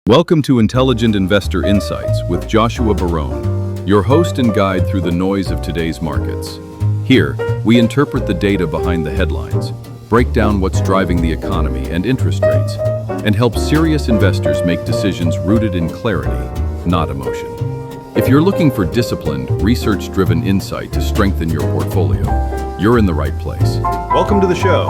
Welcome to Intelligent Investor Insights with Joshua Barone, your host and guide through the noise of today's markets. Here, we interpret the data behind the headlines, break down what's driving the economy and interest rates, and help serious investors make decisions rooted in clarity, not emotion. If you're looking for disciplined, research-driven insight to strengthen your portfolio, you're in the right place. Welcome to the show.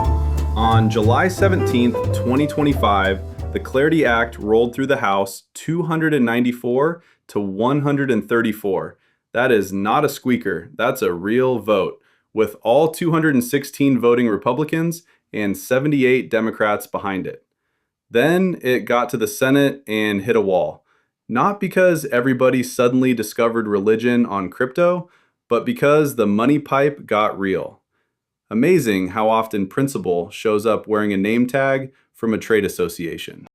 On July 17th, 2025, the Clarity Act rolled through the House 294 to 134. That is not a squeaker. That's a real vote, with all 216 voting Republicans and 78 Democrats behind it. Then it got to the Senate and hit a wall. Not because everybody suddenly discovered religion on crypto, but because the money pipe got real. Amazing how often principle shows up wearing a name tag from a trade association.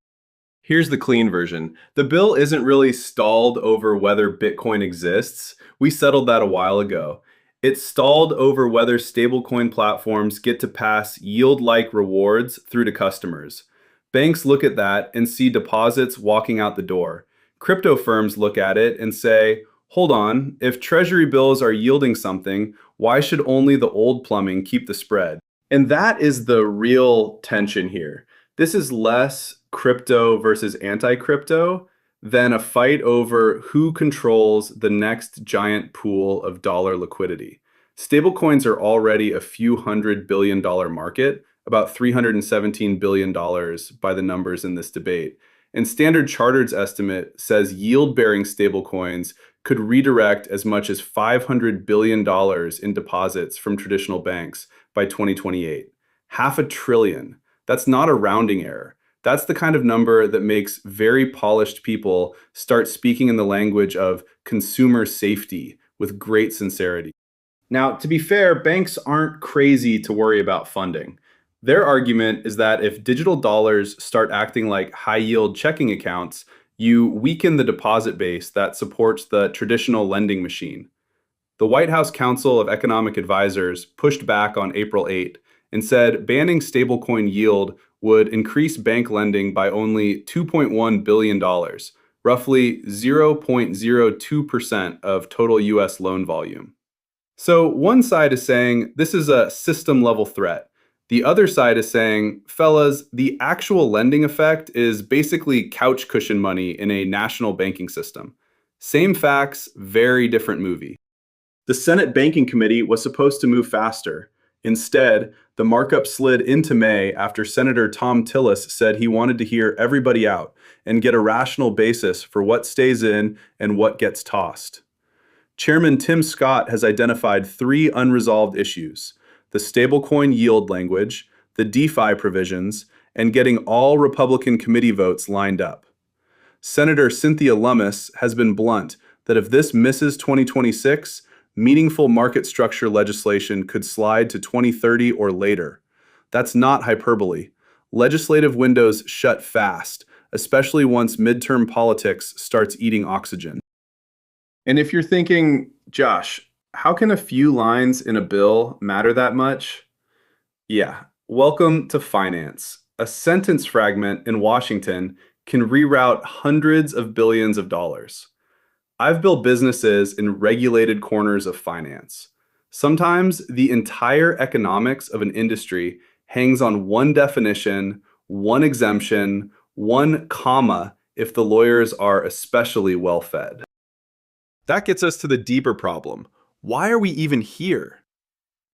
Here's the clean version. The bill isn't really stalled over whether Bitcoin exists. We settled that a while ago. It's stalled over whether stablecoin platforms get to pass yield-like rewards through to customers. Banks look at that and see deposits walking out the door. Crypto firms look at it and say, hold on, if treasury bills are yielding something, why should only the old plumbing keep the spread? And that is the real tension here. This is less crypto versus anti-crypto than a fight over who controls the next giant pool of dollar liquidity. Stablecoins are already a few $100 billion market, about $317 billion by the numbers in this debate. And Standard Chartered's estimate says yield-bearing stablecoins could redirect as much as $500 billion in deposits from traditional banks by 2028. $500 billion. That's not a rounding error. That's the kind of number that makes very polished people start speaking in the language of consumer safety with great sincerity. Now, to be fair, banks aren't crazy to worry about funding. Their argument is that if digital dollars start acting like high-yield checking accounts, you weaken the deposit base that supports the traditional lending machine. The White House Council of Economic Advisors pushed back on April 8 and said banning stablecoin yield would increase bank lending by only $2.1 billion, roughly 0.02% of total US loan volume. So one side is saying this is a system-level threat. The other side is saying, fellas, the actual lending effect is basically couch cushion money in a national banking system. Same facts, very different movie. The Senate Banking Committee was supposed to move faster. Instead, the markup slid into May after Senator Tom Tillis said he wanted to hear everybody out and get a rational basis for what stays in and what gets tossed. Chairman Tim Scott has identified 3 unresolved issues: the stablecoin yield language, the DeFi provisions, and getting all Republican committee votes lined up. Senator Cynthia Lummis has been blunt that if this misses 2026, meaningful market structure legislation could slide to 2030 or later. That's not hyperbole. Legislative windows shut fast, especially once midterm politics starts eating oxygen. And if you're thinking, Josh, how can a few lines in a bill matter that much? Yeah, welcome to finance. A sentence fragment in Washington can reroute hundreds of billions of dollars. I've built businesses in regulated corners of finance. Sometimes the entire economics of an industry hangs on one definition, one exemption, one comma if the lawyers are especially well-fed. That gets us to the deeper problem. Why are we even here?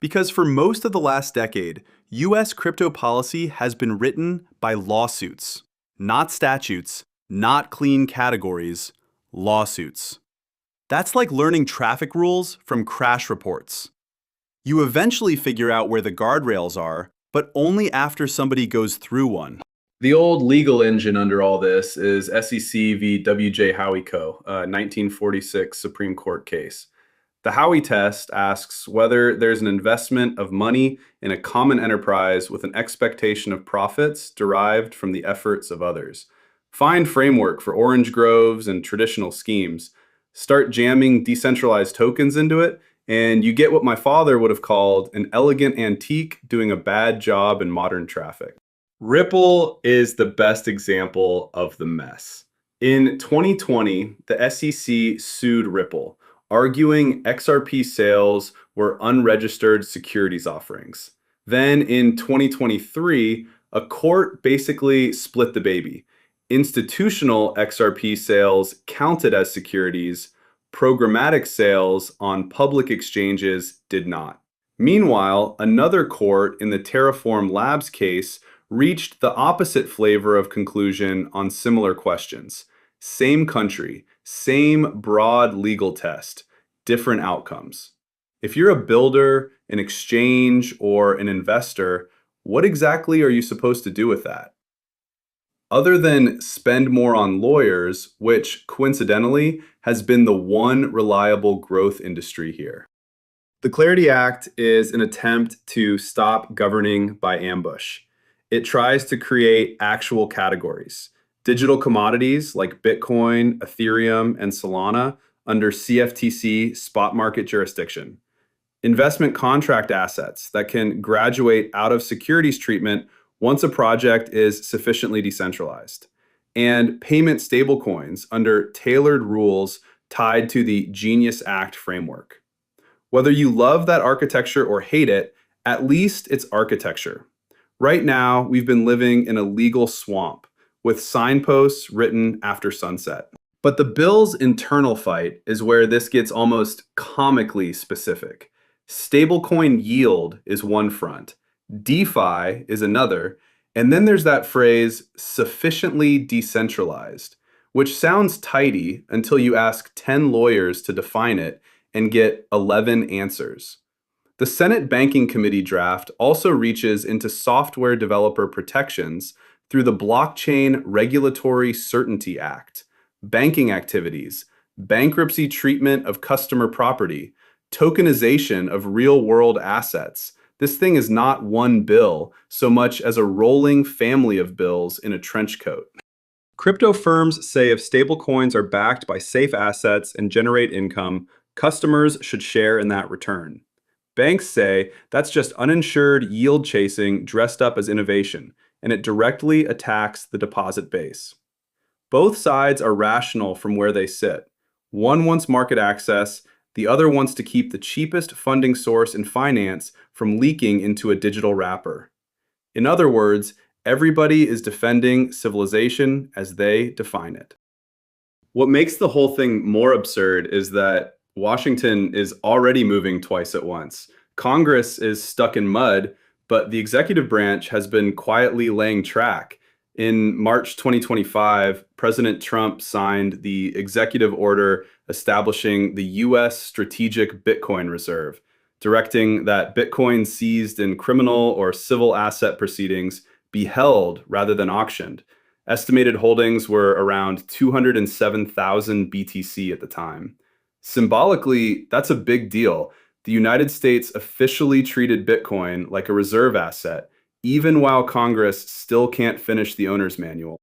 Because for most of the last decade, US crypto policy has been written by lawsuits, not statutes, not clean categories, lawsuits. That's like learning traffic rules from crash reports. You eventually figure out where the guardrails are, but only after somebody goes through one. The old legal engine under all this is SEC v. W.J. Howey Co., a 1946 Supreme Court case. The Howey test asks whether there's an investment of money in a common enterprise with an expectation of profits derived from the efforts of others. Fine framework for orange groves and traditional schemes. Start jamming decentralized tokens into it, and you get what my father would have called an elegant antique doing a bad job in modern traffic. Ripple is the best example of the mess. In 2020, the SEC sued Ripple, arguing XRP sales were unregistered securities offerings. Then in 2023, a court basically split the baby. Institutional XRP sales counted as securities, programmatic sales on public exchanges did not. Meanwhile, another court in the Terraform Labs case reached the opposite flavor of conclusion on similar questions. Same country, same broad legal test, different outcomes. If you're a builder, an exchange, or an investor, what exactly are you supposed to do with that? Other than spend more on lawyers, which coincidentally has been the one reliable growth industry here. The Clarity Act is an attempt to stop governing by ambush. It tries to create actual categories, digital commodities like Bitcoin, Ethereum, and Solana under CFTC spot market jurisdiction, investment contract assets that can graduate out of securities treatment once a project is sufficiently decentralized, and payment stablecoins under tailored rules tied to the Genius Act framework. Whether you love that architecture or hate it, at least it's architecture. Right now, we've been living in a legal swamp with signposts written after sunset. But the bill's internal fight is where this gets almost comically specific. Stablecoin yield is one front, DeFi is another, and then there's that phrase, sufficiently decentralized, which sounds tidy until you ask 10 lawyers to define it and get 11 answers. The Senate Banking Committee draft also reaches into software developer protections through the Blockchain Regulatory Certainty Act, banking activities, bankruptcy treatment of customer property, tokenization of real-world assets. This thing is not one bill so much as a rolling family of bills in a trench coat. Crypto firms say if stablecoins are backed by safe assets and generate income, customers should share in that return. Banks say that's just uninsured yield chasing dressed up as innovation, and it directly attacks the deposit base. Both sides are rational from where they sit. One wants market access, the other wants to keep the cheapest funding source in finance from leaking into a digital wrapper. In other words, everybody is defending civilization as they define it. What makes the whole thing more absurd is that Washington is already moving twice at once. Congress is stuck in mud, but the executive branch has been quietly laying track. In March 2025, President Trump signed the executive order establishing the U.S. Strategic Bitcoin Reserve, directing that Bitcoin seized in criminal or civil asset proceedings be held rather than auctioned. Estimated holdings were around 207,000 BTC at the time. Symbolically, that's a big deal. The United States officially treated Bitcoin like a reserve asset, even while Congress still can't finish the owner's manual.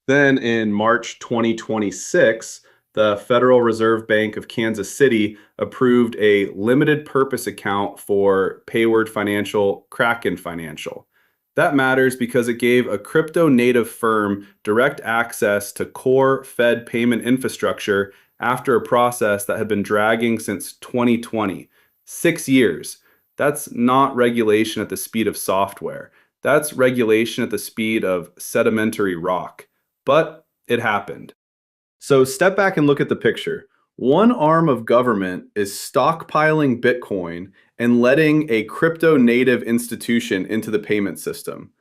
Then in March 2026, the Federal Reserve Bank of Kansas City approved a limited purpose account for Payward Financial, Kraken Financial. That matters because it gave a crypto native firm direct access to core Fed payment infrastructure after a process that had been dragging since 2020. 6 years. That's not regulation at the speed of software. That's regulation at the speed of sedimentary rock. But it happened. So step back and look at the picture. One arm of government is stockpiling Bitcoin and letting a crypto native institution into the payment system.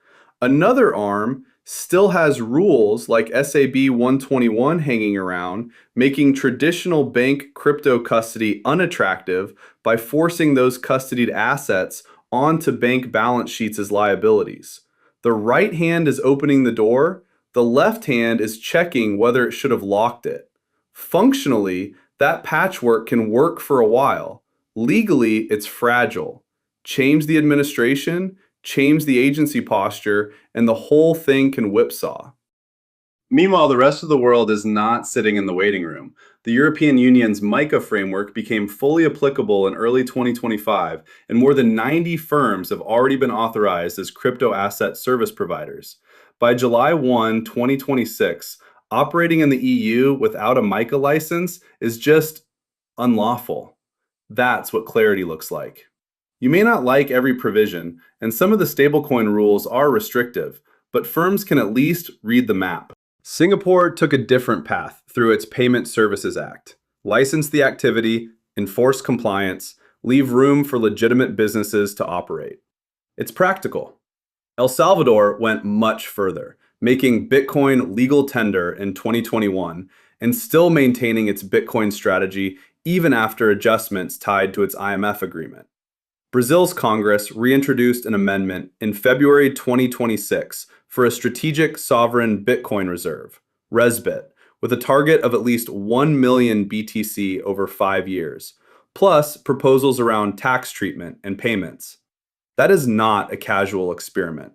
Another arm still has rules like SAB 121 hanging around, making traditional bank crypto custody unattractive by forcing those custodied assets onto bank balance sheets as liabilities. The right hand is opening the door, the left hand is checking whether it should have locked it. Functionally, that patchwork can work for a while. Legally, it's fragile. Change the administration, change the agency posture, and the whole thing can whipsaw. Meanwhile, the rest of the world is not sitting in the waiting room. The European Union's MiCA framework became fully applicable in early 2025, and more than 90 firms have already been authorized as crypto asset service providers. By July 1, 2026, Operating in the EU without a MiCA license is just unlawful. That's what clarity looks like. You may not like every provision, and some of the stablecoin rules are restrictive, but firms can at least read the map. Singapore took a different path through its Payment Services Act. License the activity, enforce compliance, leave room for legitimate businesses to operate. It's practical. El Salvador went much further, making Bitcoin legal tender in 2021 and still maintaining its Bitcoin strategy even after adjustments tied to its IMF agreement. Brazil's Congress reintroduced an amendment in February 2026 for a strategic sovereign Bitcoin reserve, RESBIT, with a target of at least 1 million BTC over 5 years, plus proposals around tax treatment and payments. That is not a casual experiment.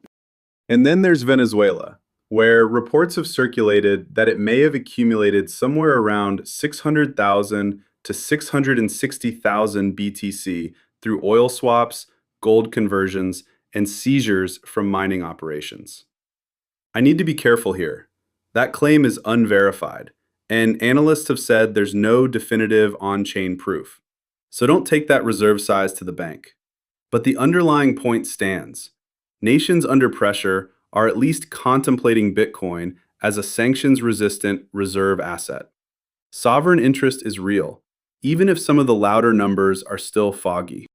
And then there's Venezuela, where reports have circulated that it may have accumulated somewhere around 600,000 to 660,000 BTC through oil swaps, gold conversions, and seizures from mining operations. I need to be careful here. That claim is unverified, and analysts have said there's no definitive on-chain proof. So don't take that reserve size to the bank. But the underlying point stands. Nations under pressure are at least contemplating Bitcoin as a sanctions-resistant reserve asset. Sovereign interest is real, even if some of the louder numbers are still foggy.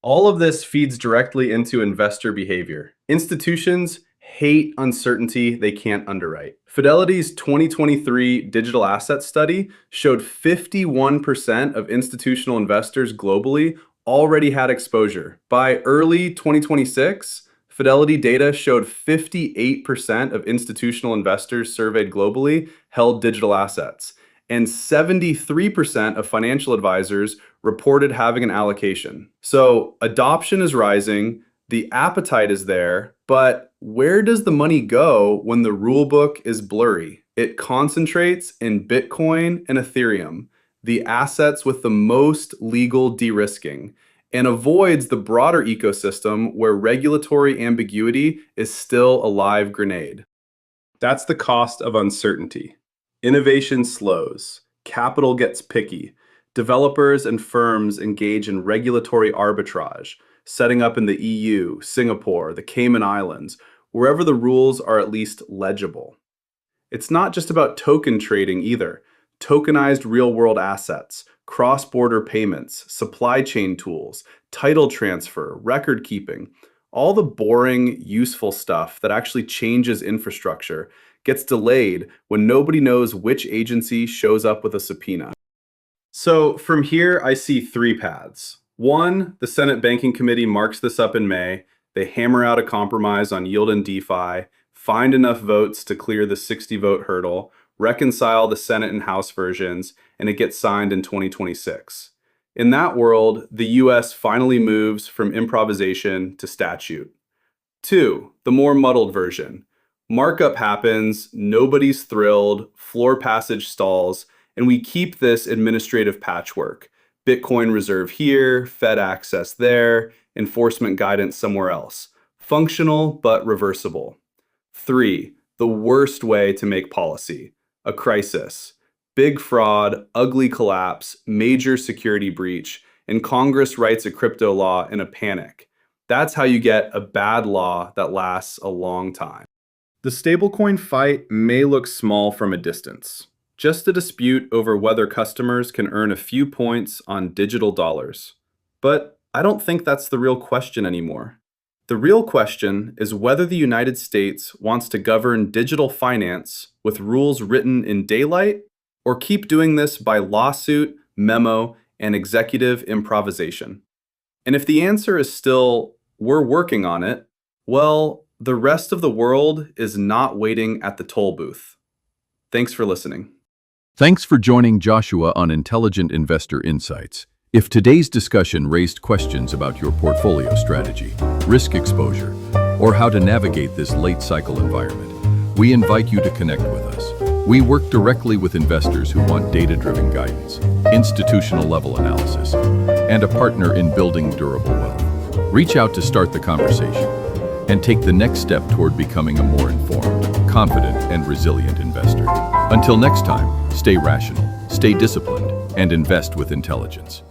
All of this feeds directly into investor behavior. Institutions hate uncertainty they can't underwrite. Fidelity's 2023 digital asset study showed 51% of institutional investors globally already had exposure. By early 2026, Fidelity data showed 58% of institutional investors surveyed globally held digital assets, and 73% of financial advisors reported having an allocation. So adoption is rising, the appetite is there, but where does the money go when the rulebook is blurry? It concentrates in Bitcoin and Ethereum, the assets with the most legal de-risking, and avoids the broader ecosystem where regulatory ambiguity is still a live grenade. That's the cost of uncertainty. Innovation slows, capital gets picky, developers and firms engage in regulatory arbitrage, setting up in the EU, Singapore, the Cayman Islands, wherever the rules are at least legible. It's not just about token trading either. Tokenized real-world assets, cross-border payments, supply chain tools, title transfer, record keeping, all the boring, useful stuff that actually changes infrastructure gets delayed when nobody knows which agency shows up with a subpoena. So from here, I see 3 paths. 1, the Senate Banking Committee marks this up in May. They hammer out a compromise on yield and DeFi, find enough votes to clear the 60-vote hurdle, reconcile the Senate and House versions, and it gets signed in 2026. In that world, the US finally moves from improvisation to statute. 2, the more muddled version. Markup happens, nobody's thrilled, floor passage stalls, and we keep this administrative patchwork. Bitcoin reserve here, Fed access there, enforcement guidance somewhere else. Functional, but reversible. 3, the worst way to make policy. A crisis. Big fraud, ugly collapse, major security breach, and Congress writes a crypto law in a panic. That's how you get a bad law that lasts a long time. The stablecoin fight may look small from a distance. Just a dispute over whether customers can earn a few points on digital dollars. But I don't think that's the real question anymore. The real question is whether the United States wants to govern digital finance with rules written in daylight, or keep doing this by lawsuit, memo, and executive improvisation. And if the answer is still, we're working on it, well, the rest of the world is not waiting at the toll booth. Thanks for listening. Thanks for joining Joshua on Intelligent Investor Insights. If today's discussion raised questions about your portfolio strategy, risk exposure, or how to navigate this late cycle environment, we invite you to connect with us. We work directly with investors who want data-driven guidance, institutional level analysis, and a partner in building durable wealth. Reach out to start the conversation and take the next step toward becoming a more informed, confident, and resilient investor. Until next time, stay rational, stay disciplined, and invest with intelligence.